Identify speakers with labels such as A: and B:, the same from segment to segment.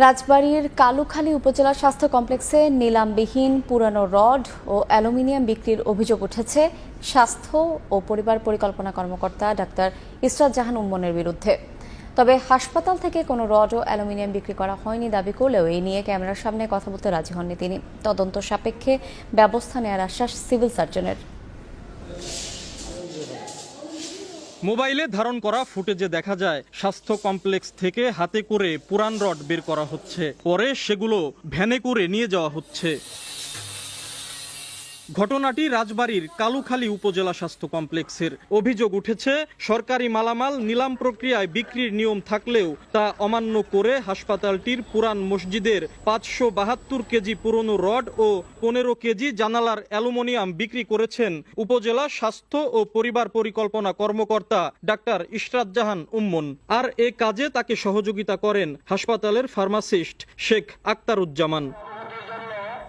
A: রাজবাড়ীর কালুখালী উপজেলা স্বাস্থ্য কমপ্লেক্সে নিলামবিহীন পুরানো রড ও অ্যালুমিনিয়াম বিক্রির অভিযোগ উঠেছে স্বাস্থ্য ও পরিবার পরিকল্পনা কর্মকর্তা ডাক্তার ইসরাত জাহান উম্মনের বিরুদ্ধে। তবে হাসপাতাল থেকে কোনো রড ও অ্যালুমিনিয়াম বিক্রি করা হয়নি দাবি করলেও এই নিয়ে ক্যামেরার সামনে কথা বলতে রাজি হননি তিনি। তদন্ত সাপেক্ষে ব্যবস্থা নেওয়ার আশ্বাস সিভিল সার্জনের।
B: মোবাইলে ধারণ করা ফুটেজে দেখা যায় স্বাস্থ্য কমপ্লেক্স থেকে হাতে করে পুরান রড বের করা হচ্ছে, পরে সেগুলো ভ্যানে করে নিয়ে যাওয়া হচ্ছে। ঘটনাটি রাজবাড়ীর কালুখালী উপজেলা স্বাস্থ্য কমপ্লেক্সের। অভিযোগ উঠেছে সরকারি মালামাল নিলাম প্রক্রিয়ায় বিক্রির নিয়ম থাকলেও তা অমান্য করে হাসপাতালটির পুরান মসজিদের 572 কেজি পুরনো রড ও 15 কেজি জানালার অ্যালুমিনিয়াম বিক্রি করেছেন উপজেলা স্বাস্থ্য ও পরিবার পরিকল্পনা কর্মকর্তা ডাক্তার ইসরাত জাহান উম্মন। আর এ কাজে তাকে সহযোগিতা করেন হাসপাতালের ফার্মাসিস্ট শেখ আক্তারুজ্জামান।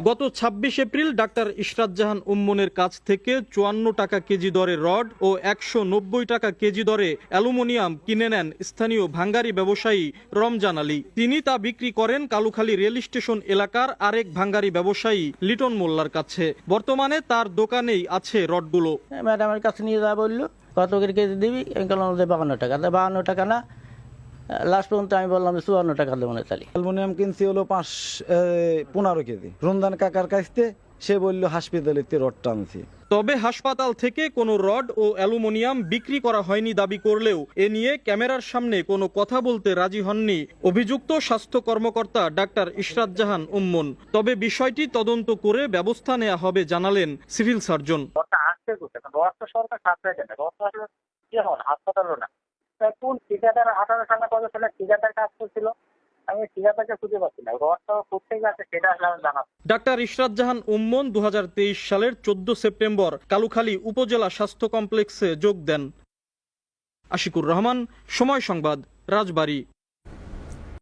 B: গত 26 এপ্রিল ডাক্তার ইসরাত জাহান উম্মনের কাছ থেকে 54 টাকা কেজি দরে রড ও 190 টাকা কেজি দরে অ্যালুমিনিয়াম কিনে নেন স্থানীয় ভাঙ্গারি ব্যবসায়ী রমজান আলী। তিনি তা বিক্রি করেন কালুখালী রেল স্টেশন এলাকার আরেক ভাঙ্গারি ব্যবসায়ী লিটন মোল্লার কাছে। বর্তমানে তার দোকানেই আছে রডগুলো।
C: ম্যাডামের কাছে নিয়ে যা বললো কত করে কেজি দিবি, আমি বললাম 52 টাকা। 52 টাকা না, লাস্ট পর্যন্ত আমি বললাম 54 টাকা দেবো না। তাহলে
D: অ্যালুমিনিয়াম কিনছি হলো 15 কেজি রমজান কাকার কাছতে, সে বললো হাসপাতালেতে রড টানছি।
B: তবে হাসপাতাল থেকে কোনো রড ও অ্যালুমিনিয়াম বিক্রি করা হয়নি দাবি করলেও এ নিয়ে ক্যামেরার সামনে কোনো কথা বলতে রাজি হননি অভিযুক্ত স্বাস্থ্য কর্মকর্তা ডাক্তার ইসরাত জাহান উম্মন। তবে বিষয়টি তদন্ত করে ব্যবস্থা নেওয়া হবে জানালেন সিভিল সার্জন।
E: কোন ঠিকাদার 18 সালে কত সালে ঠিকাদার কাজ করছিল, আমি ঠিকাদারকে খুঁজে পাচ্ছি না। রডটা কোথায় গেছে সেটা আসলে আমি জানাবো।
B: ডাক্তার ইসরাত জাহান উম্মন 2023 সালের 14 সেপ্টেম্বর কালুখালী উপজেলা স্বাস্থ্য কমপ্লেক্সে যোগ দেন। আশিকুর রহমান, সময় সংবাদ, রাজবাড়ী।